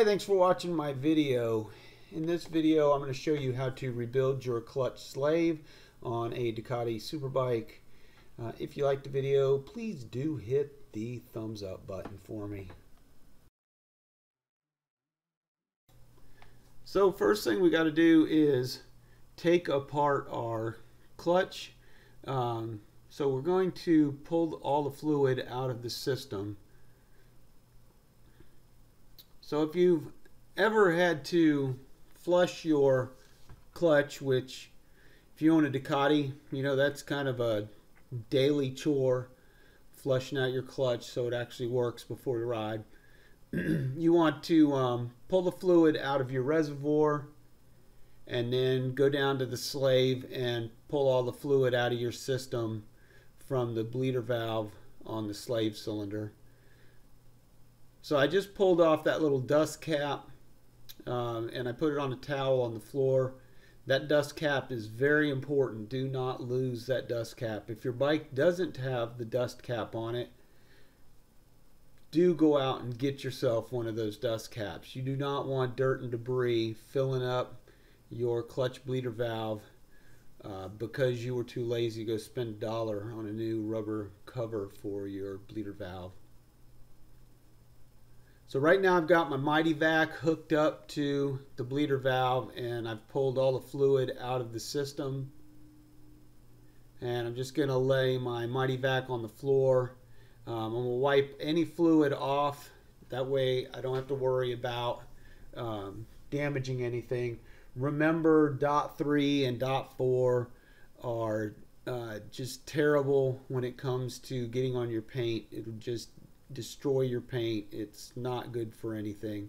Hi, thanks for watching my video. In this video I'm going to show you how to rebuild your clutch slave on a Ducati Superbike. If you liked the video, please do hit the thumbs up button for me. So first thing we got to do is take apart our clutch. So we're going to pull all the fluid out of the system. So if you've ever had to flush your clutch, which if you own a Ducati, you know that's kind of a daily chore, flushing out your clutch so it actually works before you ride. You want to pull the fluid out of your reservoir and then go down to the slave and pull all the fluid out of your system from the bleeder valve on the slave cylinder. So I just pulled off that little dust cap and I put it on a towel on the floor. That dust cap is very important. Do not lose that dust cap. If your bike doesn't have the dust cap on it, do go out and get yourself one of those dust caps. You do not want dirt and debris filling up your clutch bleeder valve because you were too lazy to go spend $1 on a new rubber cover for your bleeder valve. So right now I've got my Mighty Vac hooked up to the bleeder valve and I've pulled all the fluid out of the system. And I'm just going to lay my Mighty Vac on the floor. I'm going to wipe any fluid off. That way I don't have to worry about damaging anything. Remember, dot 3 and dot 4 are just terrible when it comes to getting on your paint. It'll just destroy your paint. It's not good for anything.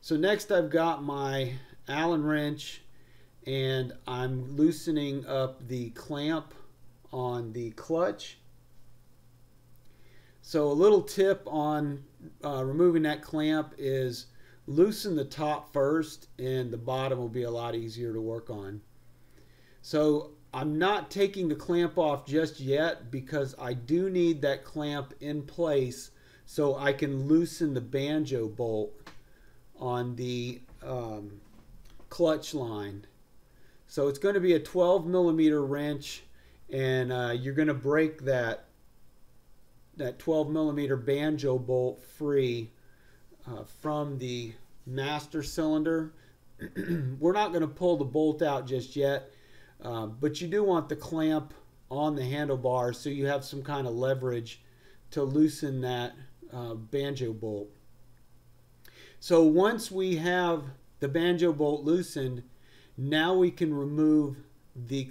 So next I've got my Allen wrench and I'm loosening up the clamp on the clutch. So a little tip on removing that clamp is loosen the top first and the bottom will be a lot easier to work on. So I'm not taking the clamp off just yet because I do need that clamp in place so I can loosen the banjo bolt on the clutch line. So it's going to be a 12mm wrench and you're going to break that 12mm banjo bolt free from the master cylinder. We're not going to pull the bolt out just yet. But you do want the clamp on the handlebar so you have some kind of leverage to loosen that banjo bolt. So once we have the banjo bolt loosened, now we can remove the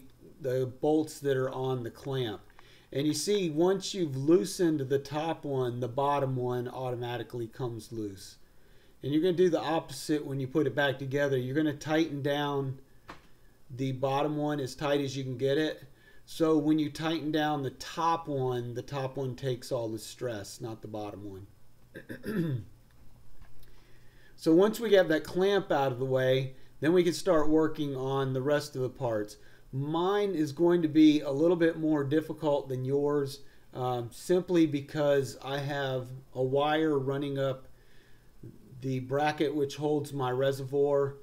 bolts that are on the clamp. And you see, once you've loosened the top one, the bottom one automatically comes loose. And you're going to do the opposite when you put it back together. You're going to tighten down the bottom one as tight as you can get it. So when you tighten down the top one takes all the stress, not the bottom one. So once we have that clamp out of the way, then we can start working on the rest of the parts. Mine is going to be a little bit more difficult than yours, simply because I have a wire running up the bracket which holds my reservoir.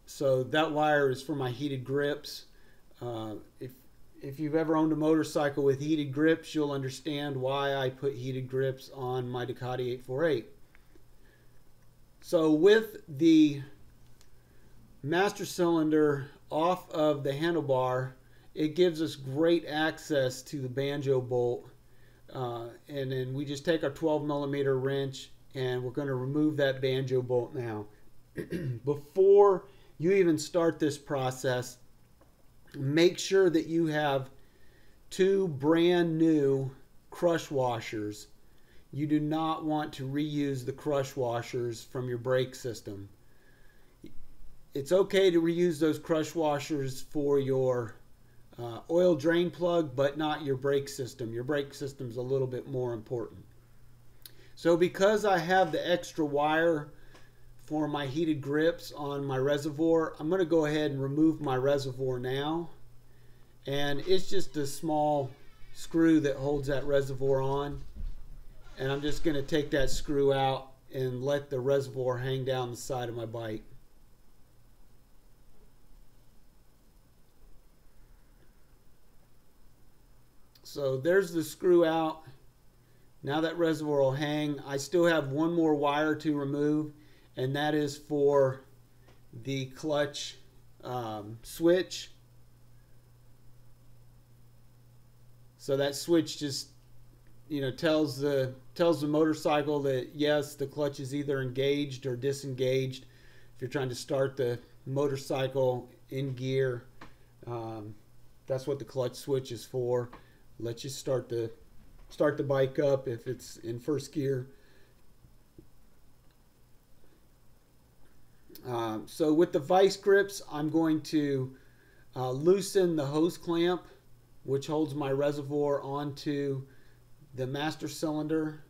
So that wire is for my heated grips. If you've ever owned a motorcycle with heated grips, you'll understand why I put heated grips on my Ducati 848. So with the master cylinder off of the handlebar, it gives us great access to the banjo bolt. And then we just take our 12mm wrench and we're going to remove that banjo bolt now. Before you even start this process, make sure that you have 2 brand new crush washers. You do not want to reuse the crush washers from your brake system. It's okay to reuse those crush washers for your oil drain plug, but not your brake system. Your brake system is a little bit more important. So because I have the extra wire for my heated grips on my reservoir, I'm going to go ahead and remove my reservoir now. And it's just a small screw that holds that reservoir on. And I'm just going to take that screw out and let the reservoir hang down the side of my bike. So there's the screw out. Now that reservoir will hang. I still have one more wire to remove, and that is for the clutch switch. So that switch just, tells the motorcycle that yes, the clutch is either engaged or disengaged. If you're trying to start the motorcycle in gear, that's what the clutch switch is for. Let you start the bike up if it's in first gear. So with the vice grips, I'm going to loosen the hose clamp, which holds my reservoir onto the master cylinder.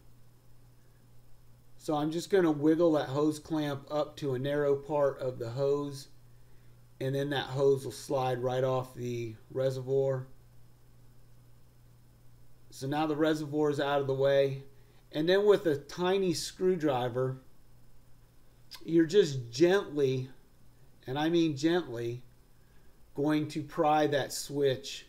So I'm just going to wiggle that hose clamp up to a narrow part of the hose, and then that hose will slide right off the reservoir. So now the reservoir is out of the way. And then with a tiny screwdriver, you're just gently, and I mean gently, going to pry that switch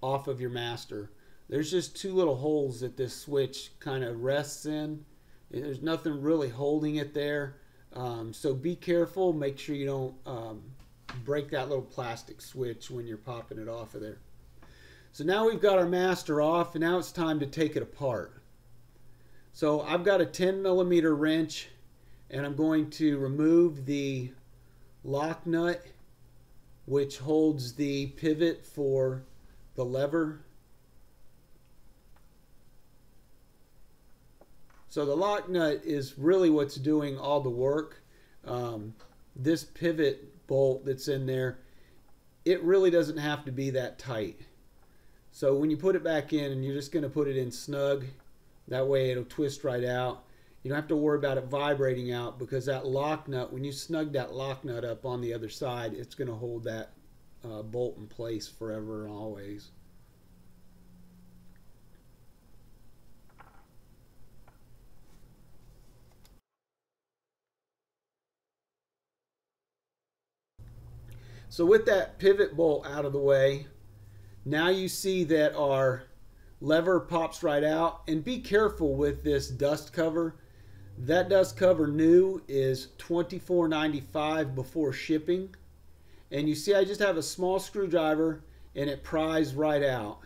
off of your master. There's just two little holes that this switch kind of rests in. There's nothing really holding it there. So be careful. Make sure you don't break that little plastic switch when you're popping it off of there. So now we've got our master off, and now it's time to take it apart. So I've got a 10mm wrench, and I'm going to remove the lock nut, which holds the pivot for the lever. So the lock nut is really what's doing all the work. This pivot bolt that's in there, it really doesn't have to be that tight. So when you put it back in, and you're just going to put it in snug, that way it'll twist right out. You don't have to worry about it vibrating out, because that lock nut, when you snug that lock nut up on the other side, it's going to hold that bolt in place forever and always. So with that pivot bolt out of the way, now you see that our lever pops right out. And be careful with this dust cover. That dust cover new is $24.95 before shipping. And you see I just have a small screwdriver and it pries right out.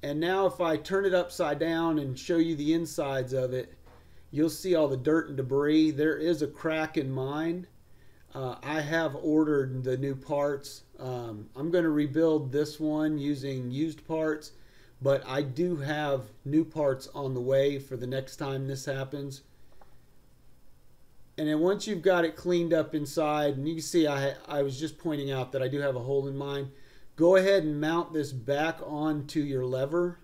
And now if I turn it upside down and show you the insides of it, you'll see all the dirt and debris. There is a crack in mine. I have ordered the new parts. I'm going to rebuild this one using used parts, but I do have new parts on the way for the next time this happens. And then once you've got it cleaned up inside, and you can see I was just pointing out that I do have a hole in mine, go ahead and mount this back onto your lever.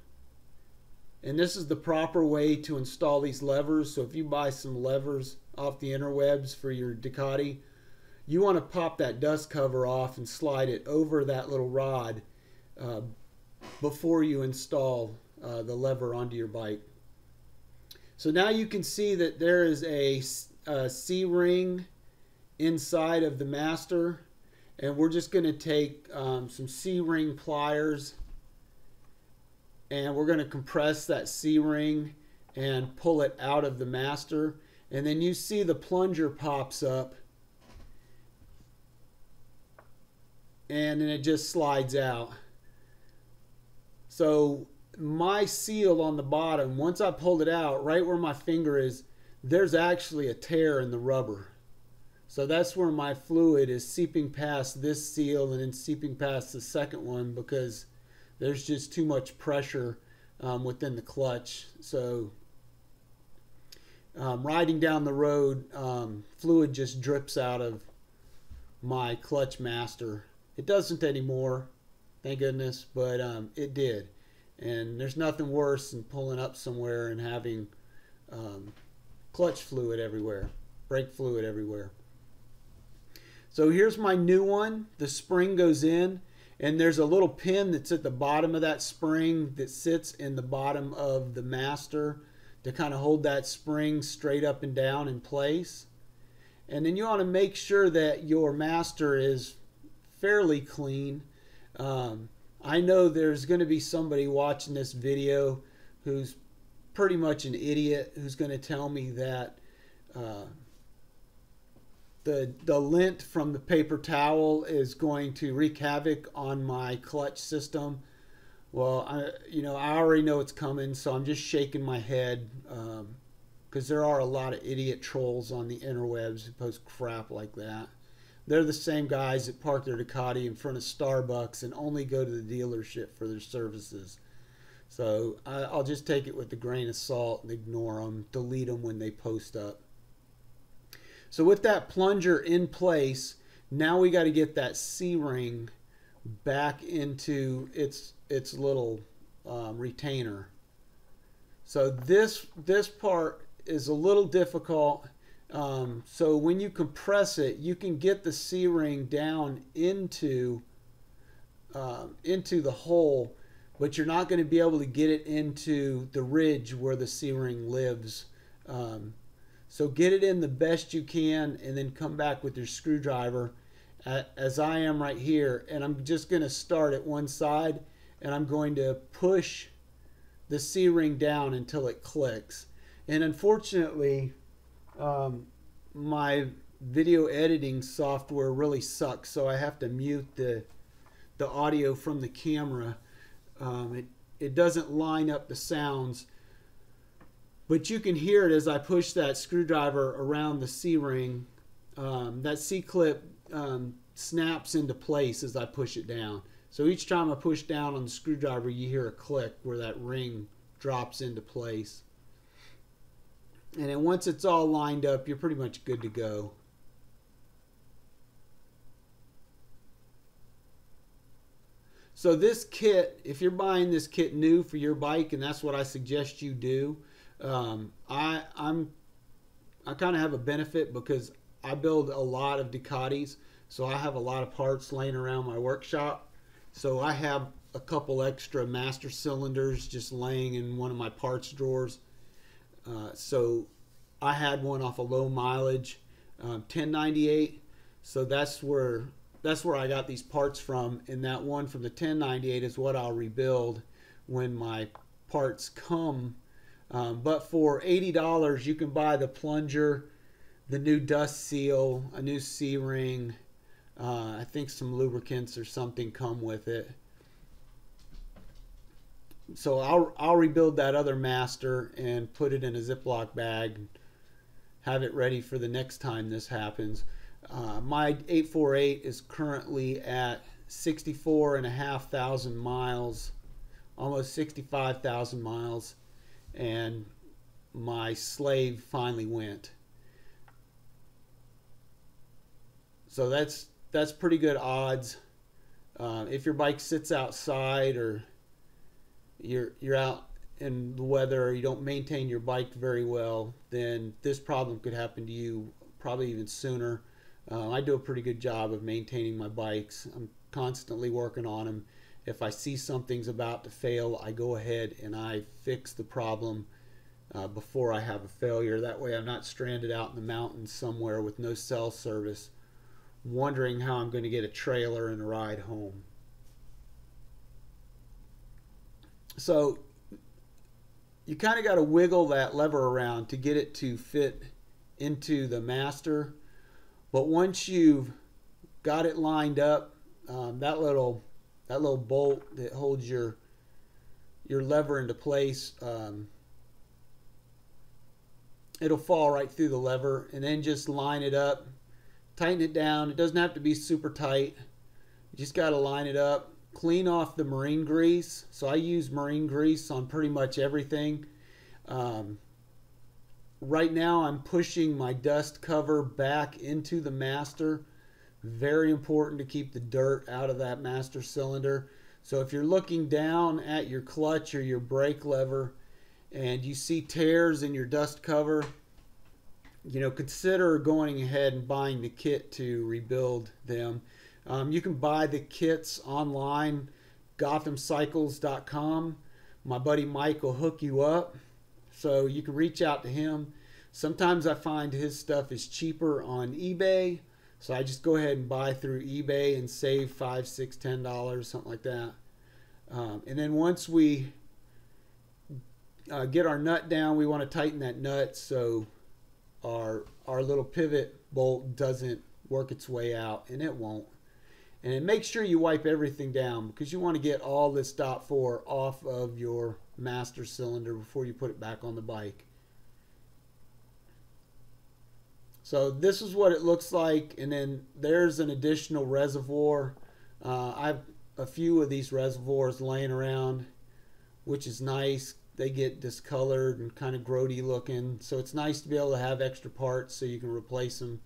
And this is the proper way to install these levers. So if you buy some levers off the interwebs for your Ducati, you want to pop that dust cover off and slide it over that little rod before you install the lever onto your bike. So now you can see that there is a C-ring inside of the master, and we're just going to take some C-ring pliers, and we're going to compress that C-ring and pull it out of the master. And then you see the plunger pops up, and then it just slides out. So my seal on the bottom, once I pulled it out, right where my finger is, there's actually a tear in the rubber. So that's where my fluid is seeping past this seal and then seeping past the second one, because there's just too much pressure within the clutch. So riding down the road, fluid just drips out of my clutch master. It doesn't anymore, thank goodness, but it did. And there's nothing worse than pulling up somewhere and having clutch fluid everywhere, brake fluid everywhere. So here's my new one. The spring goes in, and there's a little pin that's at the bottom of that spring that sits in the bottom of the master to kind of hold that spring straight up and down in place. And then you want to make sure that your master is fairly clean. I know there's going to be somebody watching this video who's pretty much an idiot, who's going to tell me that the lint from the paper towel is going to wreak havoc on my clutch system. Well, I already know it's coming, so I'm just shaking my head, because there are a lot of idiot trolls on the interwebs who post crap like that. They're the same guys that park their Ducati in front of Starbucks and only go to the dealership for their services. So I'll just take it with a grain of salt and ignore them, delete them when they post up. So with that plunger in place, now we got to get that C-ring back into its little retainer. So this part is a little difficult. So when you compress it, you can get the C-ring down into the hole, but you're not going to be able to get it into the ridge where the C-ring lives. So get it in the best you can, and then come back with your screwdriver, as I am right here. And I'm just going to start at one side, and I'm going to push the C-ring down until it clicks. And unfortunately, my video editing software really sucks, so I have to mute the audio from the camera. It doesn't line up the sounds, but you can hear it as I push that screwdriver around the C-ring. That C-clip snaps into place as I push it down. So each time I push down on the screwdriver, you hear a click where that ring drops into place. And then once it's all lined up, you're pretty much good to go. So this kit, if you're buying this kit new for your bike, and that's what I suggest you do, I kind of have a benefit because I build a lot of Ducatis, so I have a lot of parts laying around my workshop. So I have a couple extra master cylinders just laying in one of my parts drawers. So I had one off a low mileage 1098, so that's where I got these parts from, and that one from the 1098 is what I'll rebuild when my parts come. But for $80 you can buy the plunger, the new dust seal, a new C-ring, I think some lubricants or something come with it. So I'll rebuild that other master and put it in a Ziploc bag, have it ready for the next time this happens. My 848 is currently at 64,500 miles, almost 65,000 miles, and my Slave finally went. So that's pretty good odds. If your bike sits outside, or you're out in the weather, or you don't maintain your bike very well, then this problem could happen to you probably even sooner. I do a pretty good job of maintaining my bikes. I'm constantly working on them. If I see something's about to fail, I go ahead and I fix the problem before I have a failure. That way I'm not stranded out in the mountains somewhere with no cell service, wondering how I'm going to get a trailer and a ride home. So you kind of got to wiggle that lever around to get it to fit into the master. But once you've got it lined up, that little bolt that holds your lever into place, it'll fall right through the lever, and then just line it up, tighten it down. It doesn't have to be super tight. You just got to line it up. Clean off the marine grease. So I use marine grease on pretty much everything. Right now I'm pushing my dust cover back into the master. Very important to keep the dirt out of that master cylinder. So if you're looking down at your clutch or your brake lever and you see tears in your dust cover, consider going ahead and buying the kit to rebuild them. You can buy the kits online, gothamcycles.com. My buddy Mike will hook you up So you can reach out to him. Sometimes I find his stuff is cheaper on eBay, so I just go ahead and buy through eBay and save $5, $6, $10, something like that. And then once we get our nut down, we want to tighten that nut so our little pivot bolt doesn't work its way out, and it won't. And then make sure you wipe everything down, because you want to get all this dot 4 off of your master cylinder before you put it back on the bike. So this is what it looks like, and then there's an additional reservoir. I have a few of these reservoirs laying around, which is nice. They get discolored and kind of grody looking, so it's nice to be able to have extra parts so you can replace them.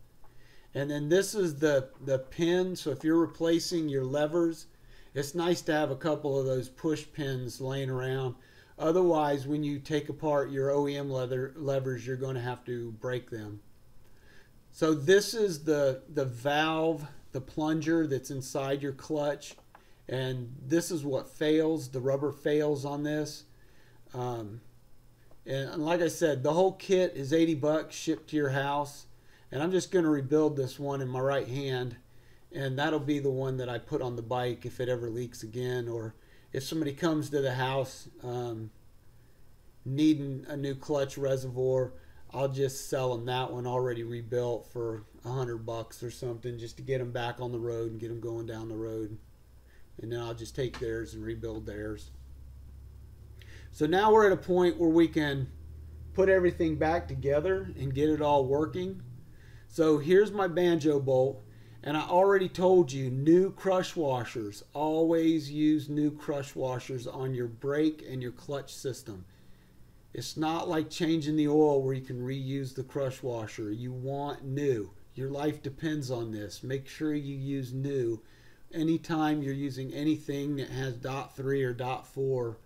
And then this is the pin, so if you're replacing your levers, it's nice to have a couple of those push pins laying around. Otherwise, when you take apart your OEM levers, you're going to have to break them. So this is the valve, the plunger that's inside your clutch, and this is what fails. The rubber fails on this. And like I said, the whole kit is 80 bucks shipped to your house, and I'm just going to rebuild this one in my right hand, and that'll be the one that I put on the bike if it ever leaks again, or if somebody comes to the house needing a new clutch reservoir, I'll just sell them that one already rebuilt for $100 or something, just to get them back on the road and get them going down the road. And then I'll just take theirs and rebuild theirs. So now we're at a point where we can put everything back together and get it all working. So here's my banjo bolt, and I already told you, new crush washers. Always use new crush washers on your brake and your clutch system. It's not like changing the oil where you can reuse the crush washer. You want new. Your life depends on this. Make sure you use new. Anytime you're using anything that has dot 3 or dot 4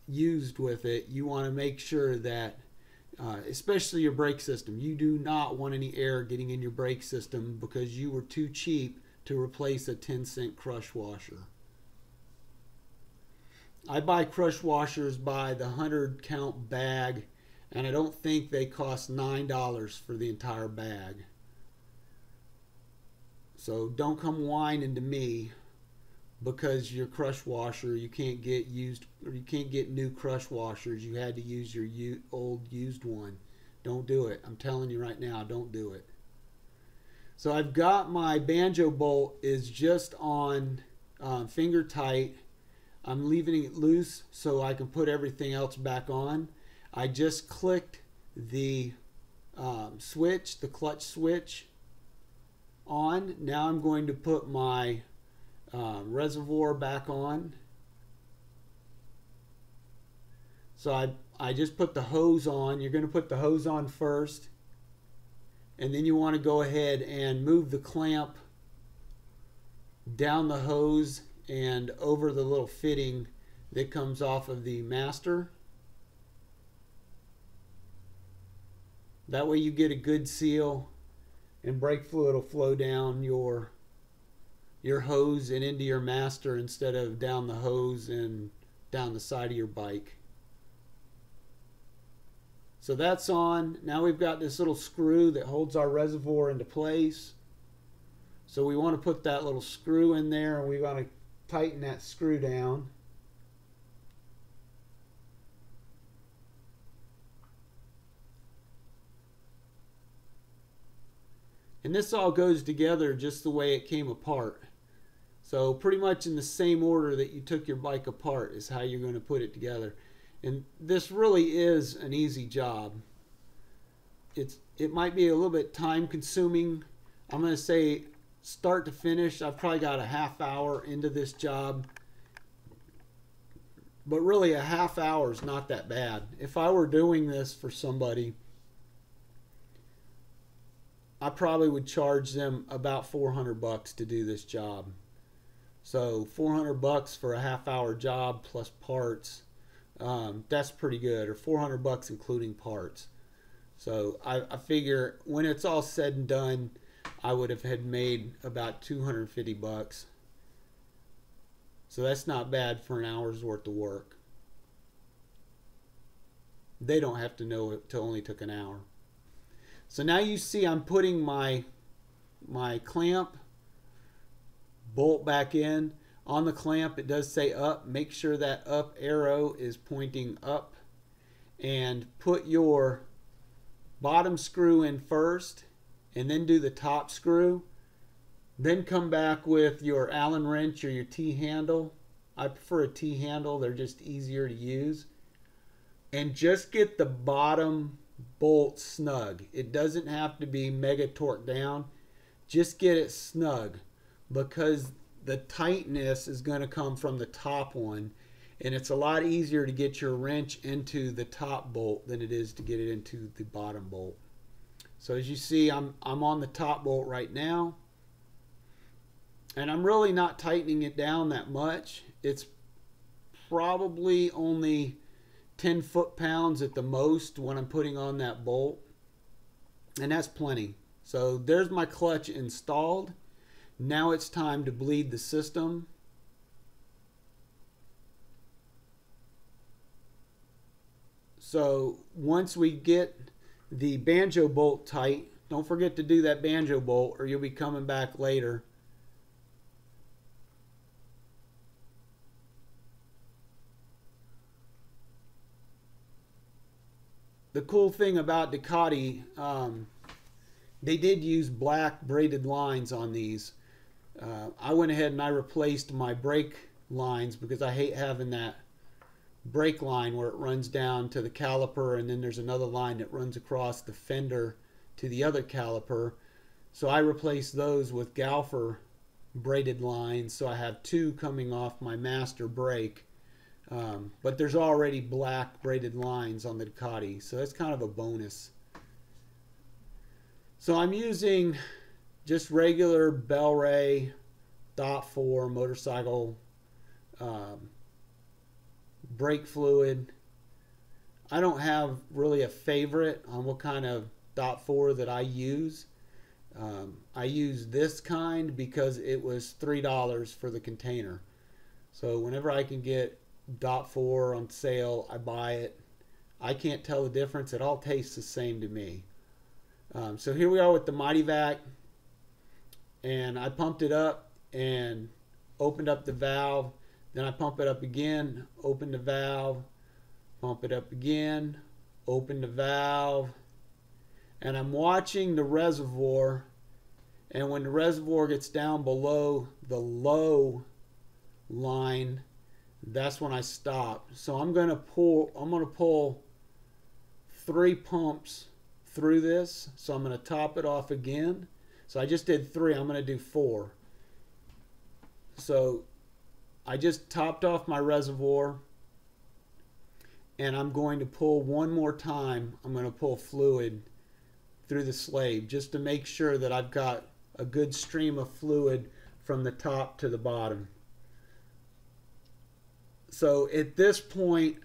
used with it, you want to make sure that, especially your brake system, you do not want any air getting in your brake system because you were too cheap to replace a 10-cent crush washer. I buy crush washers by the 100 count bag, and I don't think they cost $9 for the entire bag. So don't come whining to me because your crush washer, you can't get used, or you can't get new crush washers. You had to use your old used one. Don't do it. I'm telling you right now, don't do it. So I've got my banjo bolt is just on finger tight. I'm leaving it loose so I can put everything else back on. I just clicked the switch, the clutch switch on. Now I'm going to put my reservoir back on. So I just put the hose on. You're going to put the hose on first, and then you want to go ahead and move the clamp down the hose and over the little fitting that comes off of the master. That way you get a good seal, and brake fluid will flow down your hose and into your master instead of down the hose and down the side of your bike. So that's on. Now we've got this little screw that holds our reservoir into place. So we want to put that little screw in there, and we want to tighten that screw down. And this all goes together just the way it came apart. So pretty much in the same order that you took your bike apart is how you're going to put it together. And this really is an easy job. It might be a little bit time consuming. I'm going to say start to finish, I've probably got a half hour into this job. But really a half hour is not that bad. If I were doing this for somebody, I probably would charge them about $400 to do this job. So $400 for a half hour job plus parts, that's pretty good. Or $400 including parts. So I figure when it's all said and done, I would have had made about $250. So that's not bad for an hour's worth of work. They don't have to know it only took an hour. So now you see I'm putting my clamp bolt back in. On the clamp it does say up. Make sure that up arrow is pointing up, and put your bottom screw in first and then do the top screw. Then come back with your Allen wrench or your T-handle. I prefer a T-handle, they're just easier to use. And just get the bottom bolt snug. It doesn't have to be mega torqued down. Just get it snug, because the tightness is going to come from the top one, and it's a lot easier to get your wrench into the top bolt than it is to get it into the bottom bolt. So as you see, I'm on the top bolt right now, and I'm really not tightening it down that much. It's probably only 10 foot-pounds at the most when I'm putting on that bolt, and that's plenty. So there's my clutch installed. Now it's time to bleed the system. So once we get the banjo bolt tight, don't forget to do that banjo bolt or you'll be coming back later. The cool thing about Ducati, they did use black braided lines on these. I went ahead and I replaced my brake lines because I hate having that brake line where it runs down to the caliper and then there's another line that runs across the fender to the other caliper. So I replaced those with Galfer braided lines, so I have two coming off my master brake. But there's already black braided lines on the Ducati, so that's kind of a bonus. So I'm using just regular Bel-Ray .4 motorcycle brake fluid. I don't have really a favorite on what kind of .4 that I use. I use this kind because it was $3 for the container. So whenever I can get .4 on sale, I buy it. I can't tell the difference. It all tastes the same to me. So here we are with the Mighty Vac, and I pumped it up and opened up the valve. Then I pump it up again, open the valve, pump it up again, open the valve, and I'm watching the reservoir, and when the reservoir gets down below the low line, that's when I stop. So I'm going to pull 3 pumps through this. So I'm going to top it off again. So I just did 3, I'm going to do 4. So I just topped off my reservoir, and I'm going to pull one more time. I'm going to pull fluid through the slave just to make sure that I've got a good stream of fluid from the top to the bottom. So at this point,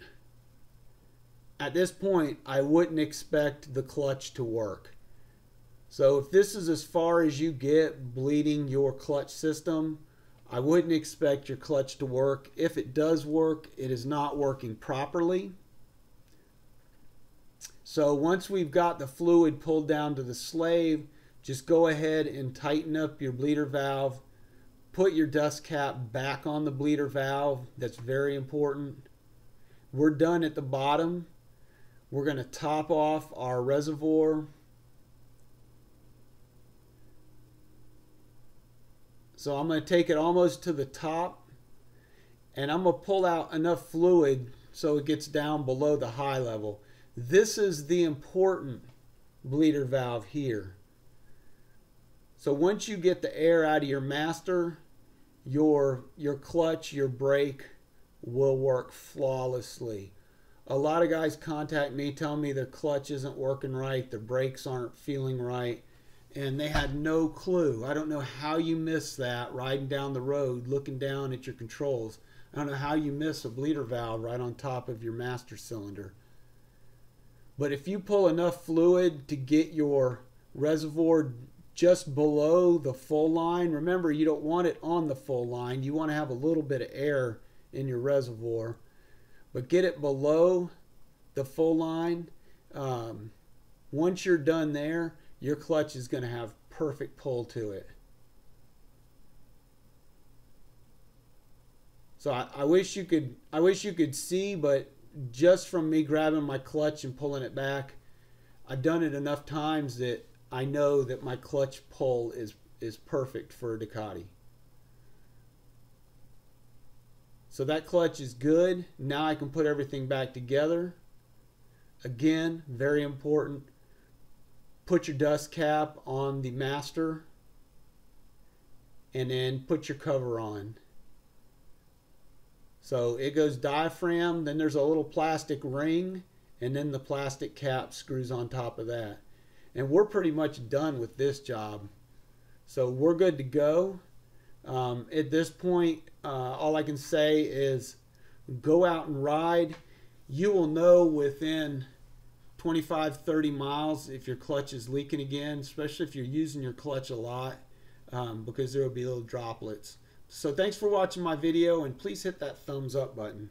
I wouldn't expect the clutch to work. So if this is as far as you get bleeding your clutch system, I wouldn't expect your clutch to work. If it does work, it is not working properly. So once we've got the fluid pulled down to the slave, just go ahead and tighten up your bleeder valve. Put your dust cap back on the bleeder valve. That's very important. We're done at the bottom. We're going to top off our reservoir. So I'm going to take it almost to the top, and I'm going to pull out enough fluid so it gets down below the high level. This is the important bleeder valve here. So once you get the air out of your master, your clutch, your brake will work flawlessly. A lot of guys contact me, tell me their clutch isn't working right, their brakes aren't feeling right, and they had no clue. I don't know how you miss that riding down the road, looking down at your controls. I don't know how you miss a bleeder valve right on top of your master cylinder. But if you pull enough fluid to get your reservoir just below the full line, remember you don't want it on the full line. You want to have a little bit of air in your reservoir. But get it below the full line, once you're done there, your clutch is going to have perfect pull to it. So I wish you could see, but just from me grabbing my clutch and pulling it back, I've done it enough times that I know that my clutch pull is perfect for a Ducati. So that clutch is good. Now I can put everything back together. Again, very important. Put your dust cap on the master and then put your cover on. So it goes diaphragm, then there's a little plastic ring, and then the plastic cap screws on top of that. And we're pretty much done with this job. So we're good to go. At this point, all I can say is go out and ride. You will know within 25-30 miles if your clutch is leaking again, especially if you're using your clutch a lot, because there will be little droplets. So thanks for watching my video, and please hit that thumbs up button.